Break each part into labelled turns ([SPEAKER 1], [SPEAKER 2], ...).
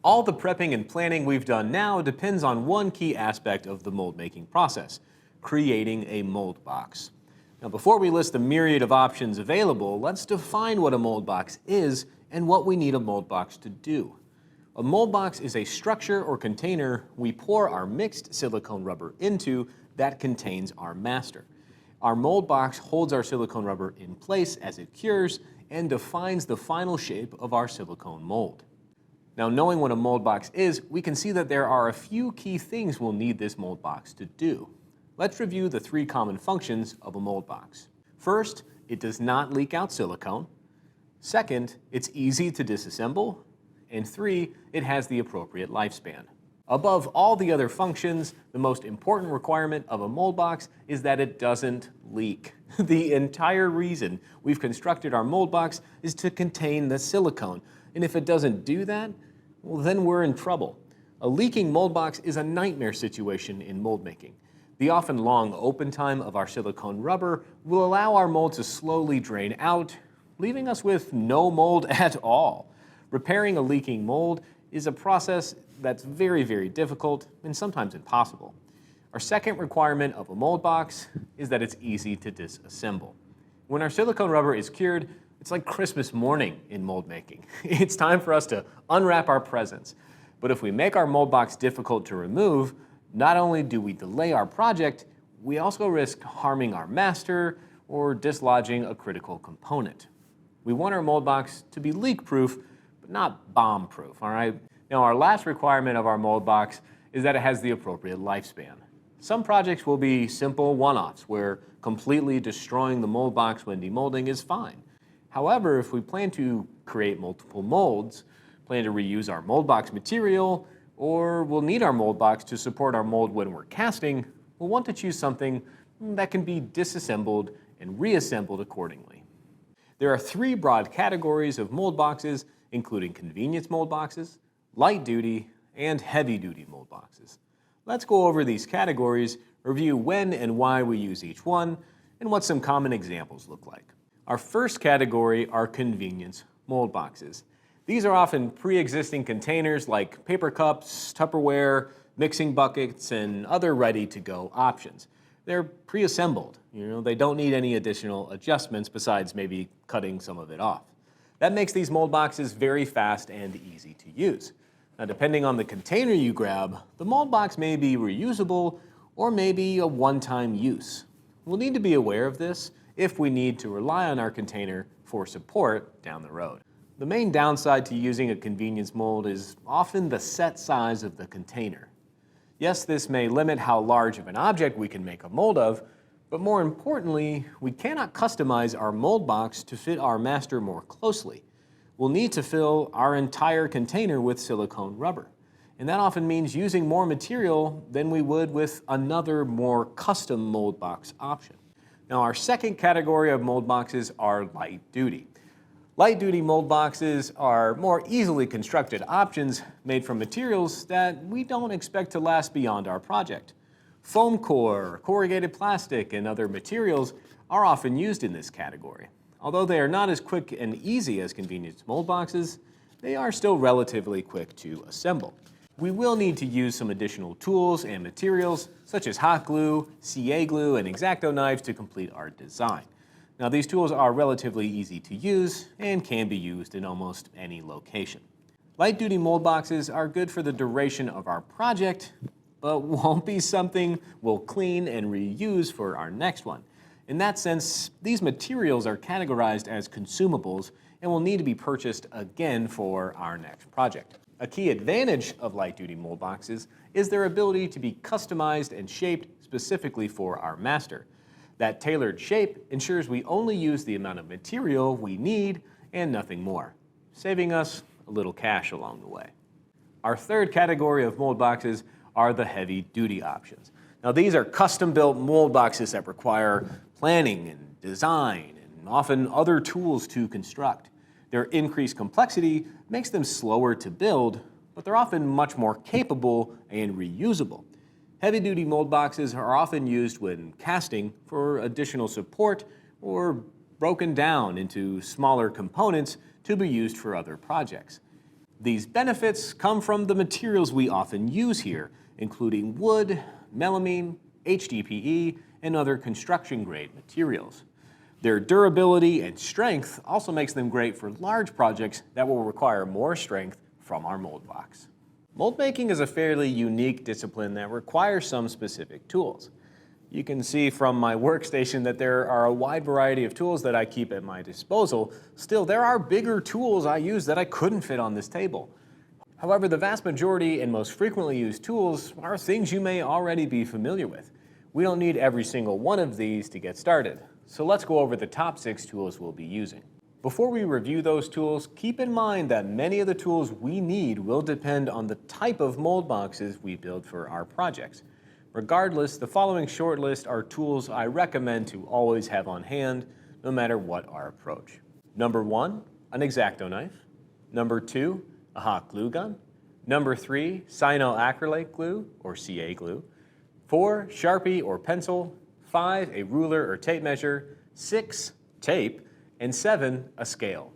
[SPEAKER 1] All the prepping and planning we've done now depends on one key aspect of the mold making process: creating a mold box. Now, before we list the myriad of options available, let's define what a mold box is and what we need a mold box to do. A mold box is a structure or container we pour our mixed silicone rubber into that contains our master. Our mold box holds our silicone rubber in place as it cures and defines the final shape of our silicone mold. Now, knowing what a mold box is, we can see that there are a few key things we'll need this mold box to do. Let's review the 3 common functions of a mold box. First, it does not leak out silicone. Second, it's easy to disassemble. And 3, it has the appropriate lifespan. Above all the other functions, the most important requirement of a mold box is that it doesn't leak. The entire reason we've constructed our mold box is to contain the silicone. And if it doesn't do that, well, then we're in trouble. A leaking mold box is a nightmare situation in mold making. The often long open time of our silicone rubber will allow our mold to slowly drain out, leaving us with no mold at all. Repairing a leaking mold is a process that's very, very difficult and sometimes impossible. Our second requirement of a mold box is that it's easy to disassemble. When our silicone rubber is cured, it's like Christmas morning in mold making. It's time for us to unwrap our presents. But if we make our mold box difficult to remove, not only do we delay our project, we also risk harming our master or dislodging a critical component. We want our mold box to be leak-proof, but not bomb-proof, all right? Now, our last requirement of our mold box is that it has the appropriate lifespan. Some projects will be simple one-offs where completely destroying the mold box when demolding is fine. However, if we plan to create multiple molds, plan to reuse our mold box material, or we'll need our mold box to support our mold when we're casting, we'll want to choose something that can be disassembled and reassembled accordingly. There are 3 broad categories of mold boxes, including convenience mold boxes, light-duty, and heavy-duty mold boxes. Let's go over these categories, review when and why we use each one, and what some common examples look like. Our first category are convenience mold boxes. These are often pre-existing containers like paper cups, Tupperware, mixing buckets, and other ready-to-go options. They're pre-assembled. They don't need any additional adjustments besides maybe cutting some of it off. That makes these mold boxes very fast and easy to use. Now, depending on the container you grab, the mold box may be reusable or maybe a one-time use. We'll need to be aware of this if we need to rely on our container for support down the road. The main downside to using a convenience mold is often the set size of the container. Yes, this may limit how large of an object we can make a mold of, but more importantly, we cannot customize our mold box to fit our master more closely. We'll need to fill our entire container with silicone rubber, and that often means using more material than we would with another more custom mold box option. Now, our second category of mold boxes are light duty. Light-duty mold boxes are more easily constructed options made from materials that we don't expect to last beyond our project. Foam core, corrugated plastic, and other materials are often used in this category. Although they are not as quick and easy as convenience mold boxes, they are still relatively quick to assemble. We will need to use some additional tools and materials, such as hot glue, CA glue, and X-Acto knives to complete our design. Now, these tools are relatively easy to use and can be used in almost any location. Light-duty mold boxes are good for the duration of our project, but won't be something we'll clean and reuse for our next one. In that sense, these materials are categorized as consumables and will need to be purchased again for our next project. A key advantage of light-duty mold boxes is their ability to be customized and shaped specifically for our master. That tailored shape ensures we only use the amount of material we need and nothing more, saving us a little cash along the way. Our third category of mold boxes are the heavy-duty options. Now, these are custom-built mold boxes that require planning and design and often other tools to construct. Their increased complexity makes them slower to build, but they're often much more capable and reusable. Heavy-duty mold boxes are often used when casting for additional support or broken down into smaller components to be used for other projects. These benefits come from the materials we often use here, including wood, melamine, HDPE, and other construction-grade materials. Their durability and strength also makes them great for large projects that will require more strength from our mold box. Mold making is a fairly unique discipline that requires some specific tools. You can see from my workstation that there are a wide variety of tools that I keep at my disposal. Still, there are bigger tools I use that I couldn't fit on this table. However, the vast majority and most frequently used tools are things you may already be familiar with. We don't need every single one of these to get started. So let's go over the top 6 tools we'll be using. Before we review those tools, keep in mind that many of the tools we need will depend on the type of mold boxes we build for our projects. Regardless, the following short list are tools I recommend to always have on hand, no matter what our approach. Number 1, an X-Acto knife. Number 2, a hot glue gun. Number 3, cyanoacrylate glue, or CA glue. 4, Sharpie or pencil. 5, a ruler or tape measure. 6, tape. And 7, a scale.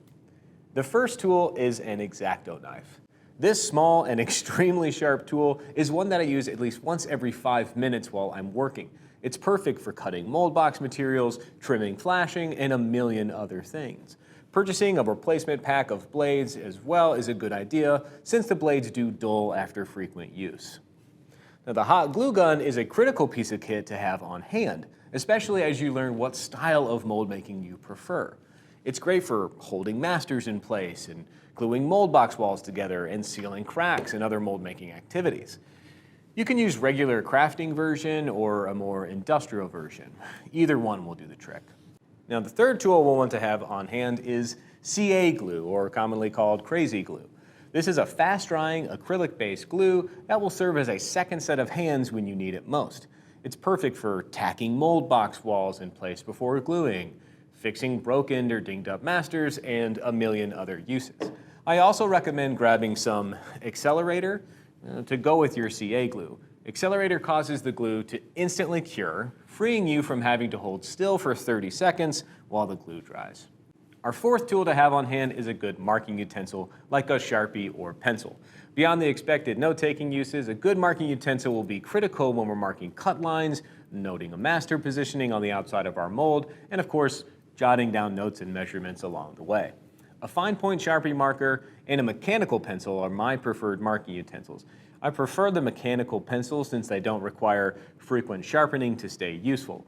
[SPEAKER 1] The first tool is an X-Acto knife. This small and extremely sharp tool is one that I use at least once every 5 minutes while I'm working. It's perfect for cutting mold box materials, trimming flashing, and a million other things. Purchasing a replacement pack of blades as well is a good idea, since the blades do dull after frequent use. Now, the hot glue gun is a critical piece of kit to have on hand, especially as you learn what style of mold making you prefer. It's great for holding masters in place and gluing mold box walls together and sealing cracks and other mold making activities. You can use regular crafting version or a more industrial version. Either one will do the trick. Now, the third tool we'll want to have on hand is CA glue, or commonly called crazy glue. This is a fast-drying acrylic-based glue that will serve as a second set of hands when you need it most. It's perfect for tacking mold box walls in place before gluing, fixing broken or dinged up masters, and a million other uses. I also recommend grabbing some accelerator to go with your CA glue. Accelerator causes the glue to instantly cure, freeing you from having to hold still for 30 seconds while the glue dries. Our fourth tool to have on hand is a good marking utensil like a Sharpie or pencil. Beyond the expected note-taking uses, a good marking utensil will be critical when we're marking cut lines, noting a master positioning on the outside of our mold, and of course, jotting down notes and measurements along the way. A fine point Sharpie marker and a mechanical pencil are my preferred marking utensils. I prefer the mechanical pencil since they don't require frequent sharpening to stay useful.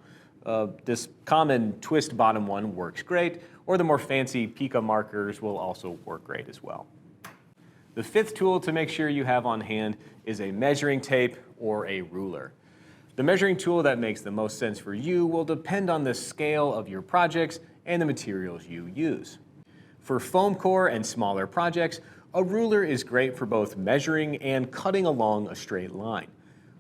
[SPEAKER 1] This common twist bottom one works great, or the more fancy Pica markers will also work great as well. The fifth tool to make sure you have on hand is a measuring tape or a ruler. The measuring tool that makes the most sense for you will depend on the scale of your projects and the materials you use. For foam core and smaller projects, a ruler is great for both measuring and cutting along a straight line.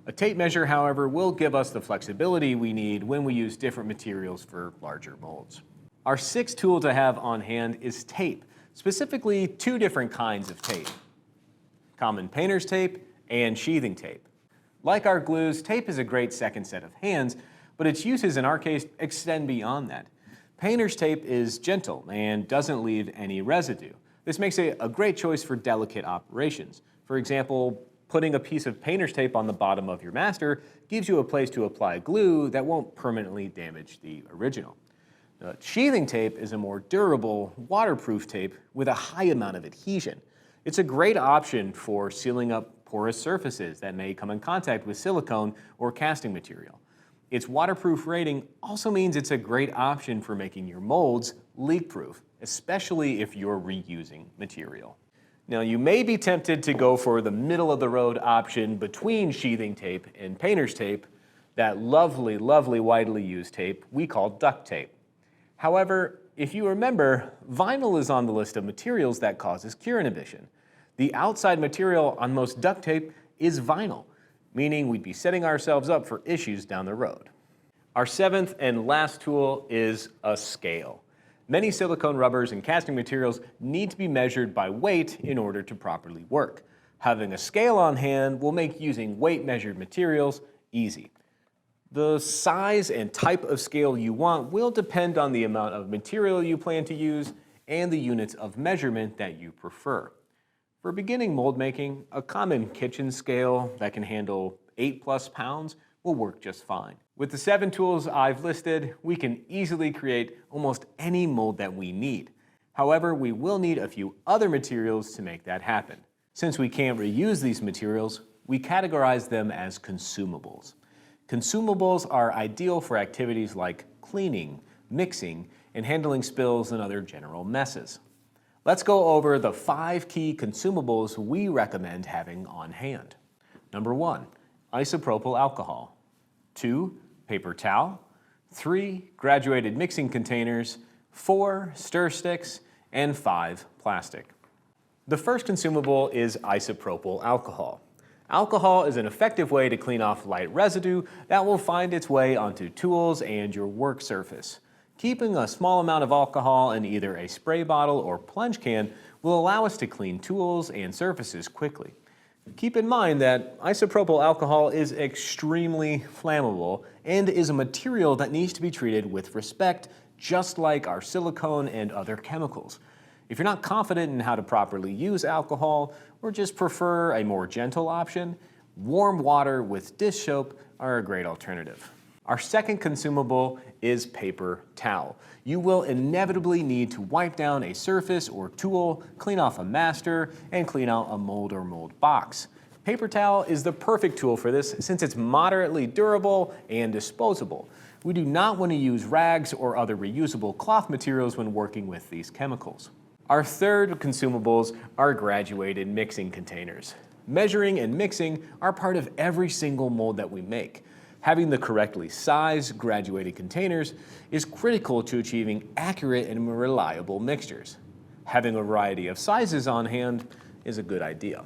[SPEAKER 1] A tape measure, however, will give us the flexibility we need when we use different materials for larger molds. Our sixth tool to have on hand is tape, specifically 2 different kinds of tape: common painter's tape and sheathing tape. Like our glues, tape is a great second set of hands, but its uses in our case extend beyond that. Painter's tape is gentle and doesn't leave any residue. This makes it a great choice for delicate operations. For example, putting a piece of painter's tape on the bottom of your master gives you a place to apply glue that won't permanently damage the original. Sheathing tape is a more durable, waterproof tape with a high amount of adhesion. It's a great option for sealing up porous surfaces that may come in contact with silicone or casting material. Its waterproof rating also means it's a great option for making your molds leak-proof, especially if you're reusing material. Now, you may be tempted to go for the middle-of-the-road option between sheathing tape and painter's tape, that lovely, lovely widely used tape we call duct tape. However, if you remember, vinyl is on the list of materials that causes cure inhibition. The outside material on most duct tape is vinyl, meaning we'd be setting ourselves up for issues down the road. Our seventh and last tool is a scale. Many silicone rubbers and casting materials need to be measured by weight in order to properly work. Having a scale on hand will make using weight-measured materials easy. The size and type of scale you want will depend on the amount of material you plan to use and the units of measurement that you prefer. For beginning mold making, a common kitchen scale that can handle 8+ pounds will work just fine. With the 7 tools I've listed, we can easily create almost any mold that we need. However, we will need a few other materials to make that happen. Since we can't reuse these materials, we categorize them as consumables. Consumables are ideal for activities like cleaning, mixing, and handling spills and other general messes. Let's go over the 5 key consumables we recommend having on hand. Number 1, isopropyl alcohol. 2, paper towel. 3, graduated mixing containers. 4, stir sticks. And 5, plastic. The first consumable is isopropyl alcohol. Alcohol is an effective way to clean off light residue that will find its way onto tools and your work surface. Keeping a small amount of alcohol in either a spray bottle or plunge can will allow us to clean tools and surfaces quickly. Keep in mind that isopropyl alcohol is extremely flammable and is a material that needs to be treated with respect, just like our silicone and other chemicals. If you're not confident in how to properly use alcohol or just prefer a more gentle option, warm water with dish soap are a great alternative. Our second consumable is paper towel. You will inevitably need to wipe down a surface or tool, clean off a master, and clean out a mold or mold box. Paper towel is the perfect tool for this since it's moderately durable and disposable. We do not want to use rags or other reusable cloth materials when working with these chemicals. Our third consumables are graduated mixing containers. Measuring and mixing are part of every single mold that we make. Having the correctly sized graduated containers is critical to achieving accurate and reliable mixtures. Having a variety of sizes on hand is a good idea.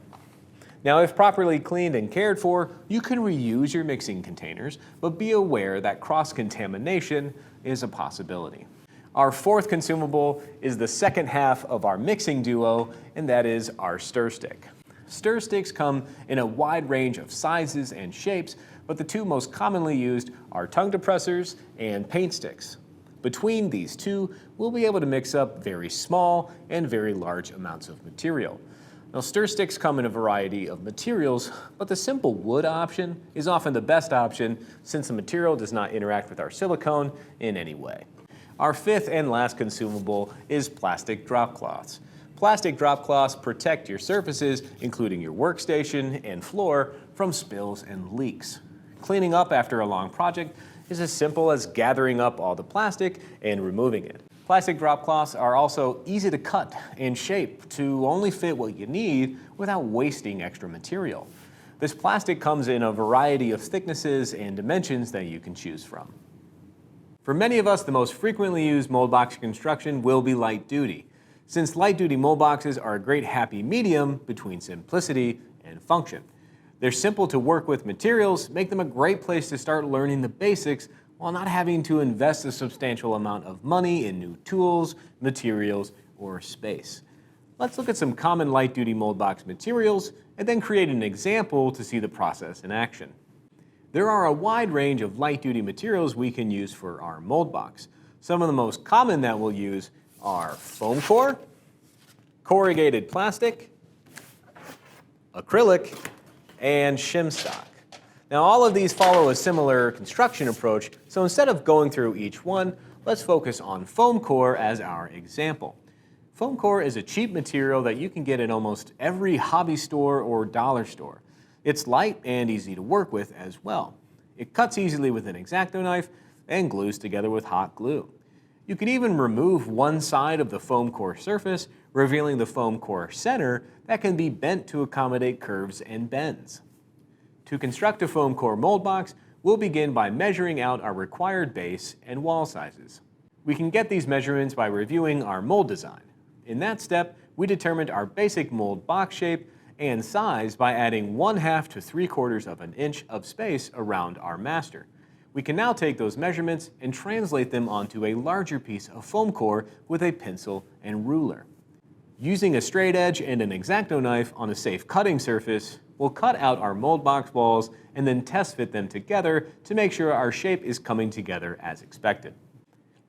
[SPEAKER 1] Now, if properly cleaned and cared for, you can reuse your mixing containers, but be aware that cross-contamination is a possibility. Our fourth consumable is the second half of our mixing duo, and that is our stir stick. Stir sticks come in a wide range of sizes and shapes, but the 2 most commonly used are tongue depressors and paint sticks. Between these 2, we'll be able to mix up very small and very large amounts of material. Now, stir sticks come in a variety of materials, but the simple wood option is often the best option since the material does not interact with our silicone in any way. Our fifth and last consumable is plastic drop cloths. Plastic drop cloths protect your surfaces, including your workstation and floor, from spills and leaks. Cleaning up after a long project is as simple as gathering up all the plastic and removing it. Plastic drop cloths are also easy to cut and shape to only fit what you need without wasting extra material. This plastic comes in a variety of thicknesses and dimensions that you can choose from. For many of us, the most frequently used mold box construction will be light duty, since light duty mold boxes are a great happy medium between simplicity and function. They're simple to work with materials, make them a great place to start learning the basics while not having to invest a substantial amount of money in new tools, materials, or space. Let's look at some common light-duty mold box materials and then create an example to see the process in action. There are a wide range of light-duty materials we can use for our mold box. Some of the most common that we'll use are foam core, corrugated plastic, acrylic, and shim stock. Now, all of these follow a similar construction approach, so instead of going through each one, let's focus on foam core as our example. Foam core is a cheap material that you can get in almost every hobby store or dollar store. It's light and easy to work with as well. It cuts easily with an X-Acto knife and glues together with hot glue. You can even remove one side of the foam core surface, revealing the foam core center that can be bent to accommodate curves and bends. To construct a foam core mold box, we'll begin by measuring out our required base and wall sizes. We can get these measurements by reviewing our mold design. In that step, we determined our basic mold box shape and size by adding 1/2 to 3/4 of an inch of space around our master. We can now take those measurements and translate them onto a larger piece of foam core with a pencil and ruler. Using a straight edge and an X-Acto knife on a safe cutting surface, we'll cut out our mold box walls and then test fit them together to make sure our shape is coming together as expected.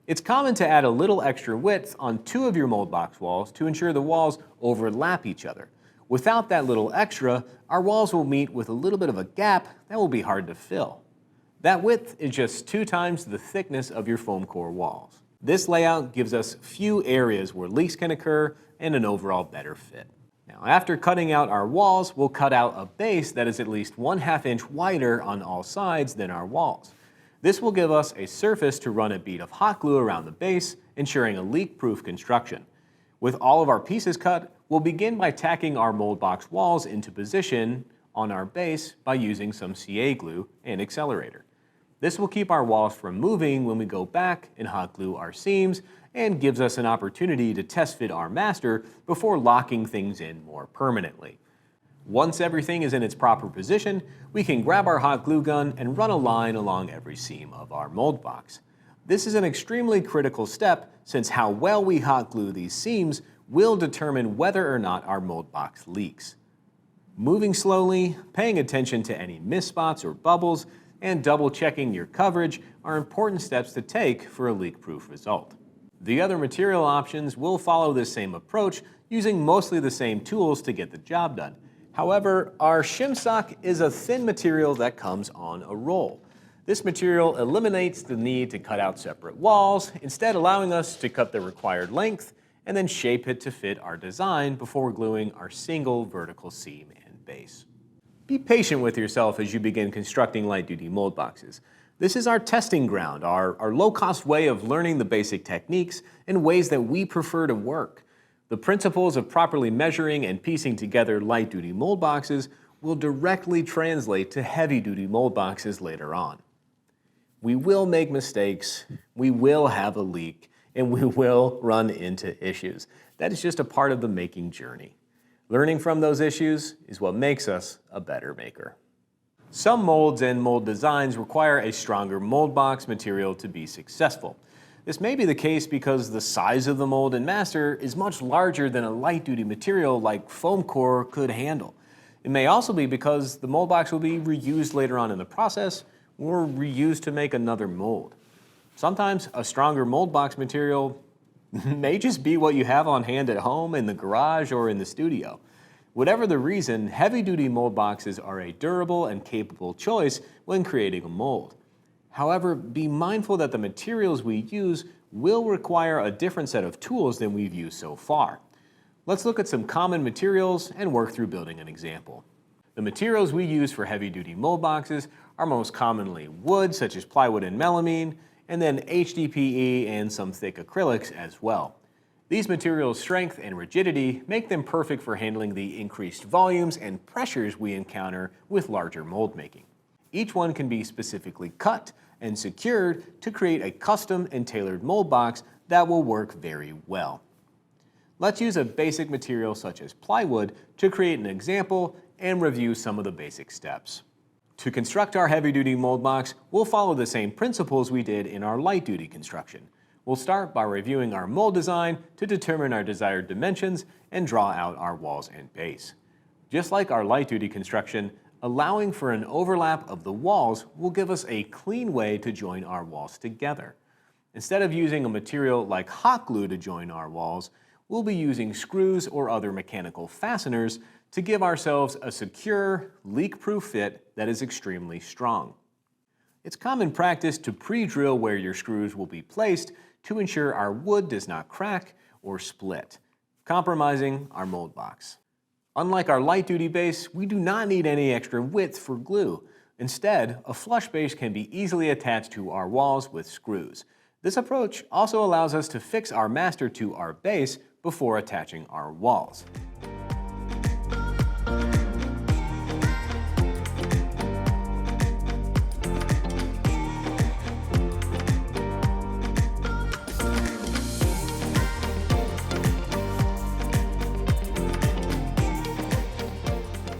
[SPEAKER 1] It's common to add a little extra width on 2 of your mold box walls to ensure the walls overlap each other. Without that little extra, our walls will meet with a little bit of a gap that will be hard to fill. That width is just 2 times the thickness of your foam core walls. This layout gives us few areas where leaks can occur and an overall better fit. Now, after cutting out our walls, we'll cut out a base that is at least 1/2 inch wider on all sides than our walls. This will give us a surface to run a bead of hot glue around the base, ensuring a leak-proof construction. With all of our pieces cut, we'll begin by tacking our mold box walls into position on our base by using some CA glue and accelerator. This will keep our walls from moving when we go back and hot glue our seams and gives us an opportunity to test fit our master before locking things in more permanently. Once everything is in its proper position, we can grab our hot glue gun and run a line along every seam of our mold box. This is an extremely critical step since how well we hot glue these seams will determine whether or not our mold box leaks. Moving slowly, paying attention to any missed spots or bubbles, and double checking your coverage are important steps to take for a leak-proof result. The other material options will follow this same approach using mostly the same tools to get the job done. However, our shim sock is a thin material that comes on a roll. This material eliminates the need to cut out separate walls, instead allowing us to cut the required length and then shape it to fit our design before gluing our single vertical seam and base. Be patient with yourself as you begin constructing light-duty mold boxes. This is our testing ground, our low-cost way of learning the basic techniques and ways that we prefer to work. The principles of properly measuring and piecing together light-duty mold boxes will directly translate to heavy-duty mold boxes later on. We will make mistakes, we will have a leak, and we will run into issues. That is just a part of the making journey. Learning from those issues is what makes us a better maker. Some molds and mold designs require a stronger mold box material to be successful. This may be the case because the size of the mold and master is much larger than a light-duty material like foam core could handle. It may also be because the mold box will be reused later on in the process or reused to make another mold. Sometimes a stronger mold box material may just be what you have on hand at home, in the garage, or in the studio. Whatever the reason, heavy-duty mold boxes are a durable and capable choice when creating a mold. However, be mindful that the materials we use will require a different set of tools than we've used so far. Let's look at some common materials and work through building an example. The materials we use for heavy-duty mold boxes are most commonly wood, such as plywood and melamine, and then HDPE and some thick acrylics as well. These materials' strength and rigidity make them perfect for handling the increased volumes and pressures we encounter with larger mold making. Each one can be specifically cut and secured to create a custom and tailored mold box that will work very well. Let's use a basic material such as plywood to create an example and review some of the basic steps. To construct our heavy-duty mold box, we'll follow the same principles we did in our light-duty construction. We'll start by reviewing our mold design to determine our desired dimensions and draw out our walls and base. Just like our light-duty construction, allowing for an overlap of the walls will give us a clean way to join our walls together. Instead of using a material like hot glue to join our walls, we'll be using screws or other mechanical fasteners to give ourselves a secure, leak-proof fit that is extremely strong. It's common practice to pre-drill where your screws will be placed to ensure our wood does not crack or split, compromising our mold box. Unlike our light-duty base, we do not need any extra width for glue. Instead, a flush base can be easily attached to our walls with screws. This approach also allows us to fix our master to our base before attaching our walls.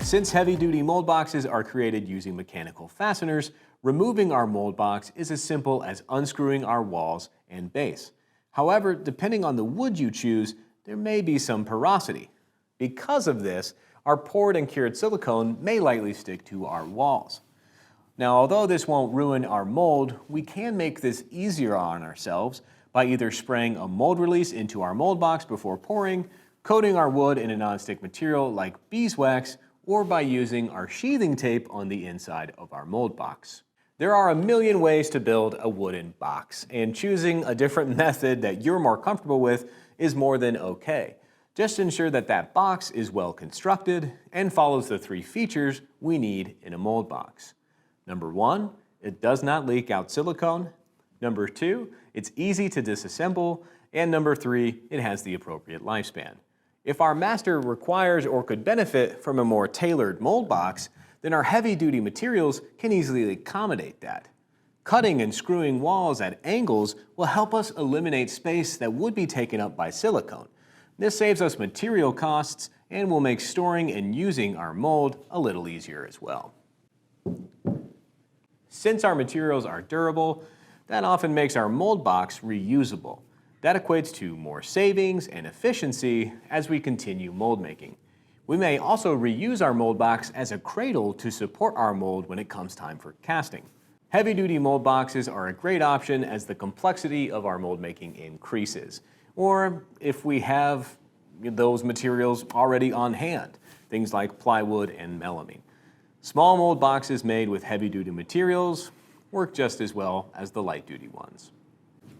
[SPEAKER 1] Since heavy-duty mold boxes are created using mechanical fasteners, removing our mold box is as simple as unscrewing our walls and base. However, depending on the wood you choose, there may be some porosity. Because of this, our poured and cured silicone may lightly stick to our walls. Now, although this won't ruin our mold, we can make this easier on ourselves by either spraying a mold release into our mold box before pouring, coating our wood in a nonstick material like beeswax, or by using our sheathing tape on the inside of our mold box. There are a million ways to build a wooden box, and choosing a different method that you're more comfortable with is more than okay. Just ensure that that box is well constructed and follows the 3 features we need in a mold box. Number 1, it does not leak out silicone. Number 2, it's easy to disassemble. And number 3, it has the appropriate lifespan. If our master requires or could benefit from a more tailored mold box, then our heavy-duty materials can easily accommodate that. Cutting and screwing walls at angles will help us eliminate space that would be taken up by silicone. This saves us material costs and will make storing and using our mold a little easier as well. Since our materials are durable, that often makes our mold box reusable. That equates to more savings and efficiency as we continue mold making. We may also reuse our mold box as a cradle to support our mold when it comes time for casting. Heavy-duty mold boxes are a great option as the complexity of our mold making increases, or if we have those materials already on hand, things like plywood and melamine. Small mold boxes made with heavy-duty materials work just as well as the light-duty ones.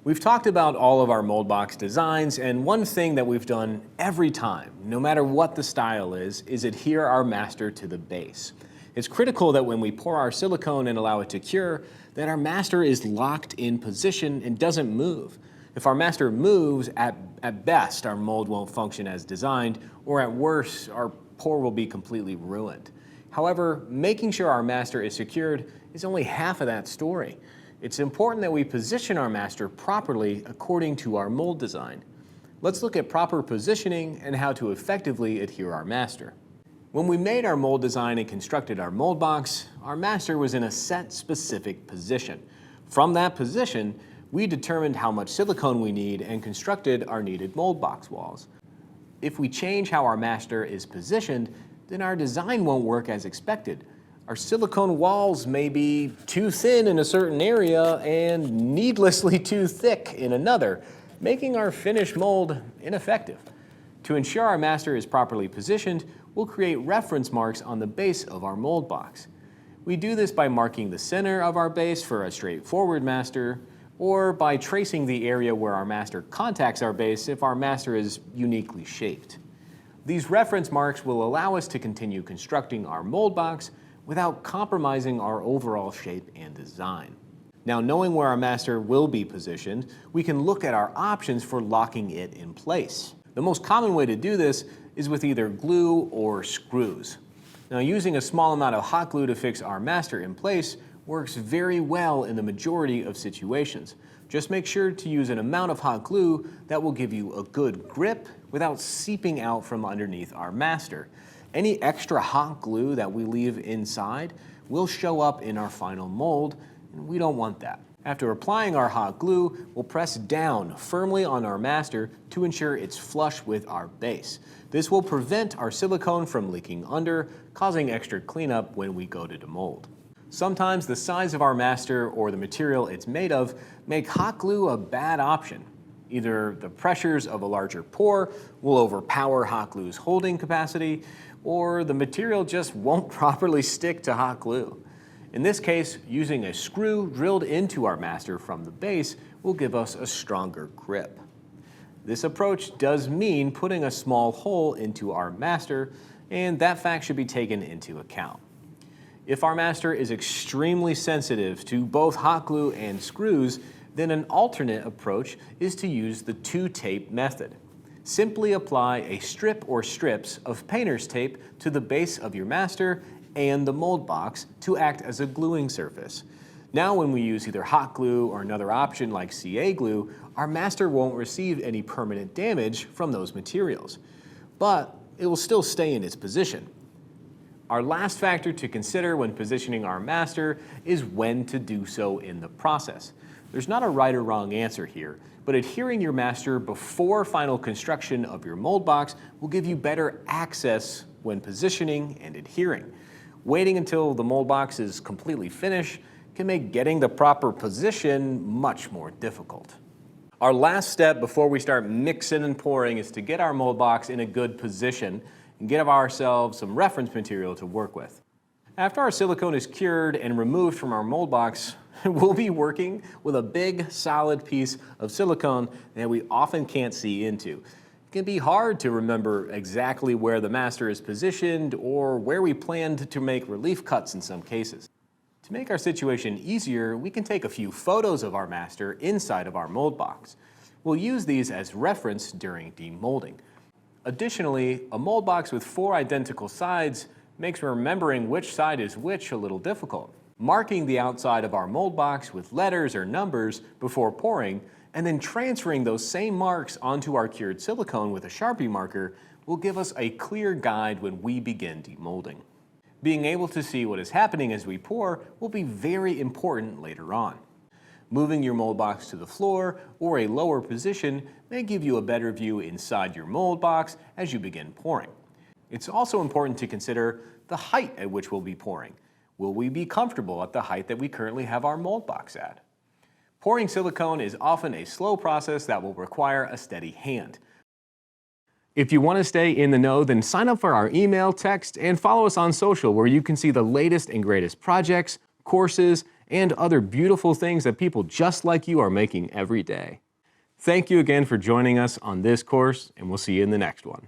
[SPEAKER 1] We've talked about all of our mold box designs, and one thing that we've done every time, no matter what the style is adhere our master to the base. It's critical that when we pour our silicone and allow it to cure, that our master is locked in position and doesn't move. If our master moves, at best, our mold won't function as designed, or at worst, our pour will be completely ruined. However, making sure our master is secured is only half of that story. It's important that we position our master properly according to our mold design. Let's look at proper positioning and how to effectively adhere our master. When we made our mold design and constructed our mold box, our master was in a set specific position. From that position, we determined how much silicone we need and constructed our needed mold box walls. If we change how our master is positioned, then our design won't work as expected. Our silicone walls may be too thin in a certain area and needlessly too thick in another, making our finished mold ineffective. To ensure our master is properly positioned, we'll create reference marks on the base of our mold box. We do this by marking the center of our base for a straightforward master, or by tracing the area where our master contacts our base if our master is uniquely shaped. These reference marks will allow us to continue constructing our mold box without compromising our overall shape and design. Now, knowing where our master will be positioned, we can look at our options for locking it in place. The most common way to do this is with either glue or screws. Now, using a small amount of hot glue to fix our master in place works very well in the majority of situations. Just make sure to use an amount of hot glue that will give you a good grip without seeping out from underneath our master. Any extra hot glue that we leave inside will show up in our final mold, and we don't want that. After applying our hot glue, we'll press down firmly on our master to ensure it's flush with our base. This will prevent our silicone from leaking under, causing extra cleanup when we go to demold. Sometimes the size of our master or the material it's made of make hot glue a bad option. Either the pressures of a larger pour will overpower hot glue's holding capacity, or the material just won't properly stick to hot glue. In this case, using a screw drilled into our master from the base will give us a stronger grip. This approach does mean putting a small hole into our master, and that fact should be taken into account. If our master is extremely sensitive to both hot glue and screws, then an alternate approach is to use the two-tape method. Simply apply a strip or strips of painter's tape to the base of your master and the mold box to act as a gluing surface. Now when we use either hot glue or another option like CA glue, our master won't receive any permanent damage from those materials, but it will still stay in its position. Our last factor to consider when positioning our master is when to do so in the process. There's not a right or wrong answer here, but adhering your master before final construction of your mold box will give you better access when positioning and adhering. Waiting until the mold box is completely finished can make getting the proper position much more difficult. Our last step before we start mixing and pouring is to get our mold box in a good position and give ourselves some reference material to work with. After our silicone is cured and removed from our mold box, we'll be working with a big, solid piece of silicone that we often can't see into. It can be hard to remember exactly where the master is positioned or where we planned to make relief cuts in some cases. To make our situation easier, we can take a few photos of our master inside of our mold box. We'll use these as reference during demolding. Additionally, a mold box with 4 identical sides makes remembering which side is which a little difficult. Marking the outside of our mold box with letters or numbers before pouring, and then transferring those same marks onto our cured silicone with a Sharpie marker will give us a clear guide when we begin demolding. Being able to see what is happening as we pour will be very important later on. Moving your mold box to the floor or a lower position may give you a better view inside your mold box as you begin pouring. It's also important to consider the height at which we'll be pouring. Will we be comfortable at the height that we currently have our mold box at? Pouring silicone is often a slow process that will require a steady hand. If you want to stay in the know, then sign up for our email, text, and follow us on social where you can see the latest and greatest projects, courses, and other beautiful things that people just like you are making every day. Thank you again for joining us on this course, and we'll see you in the next one.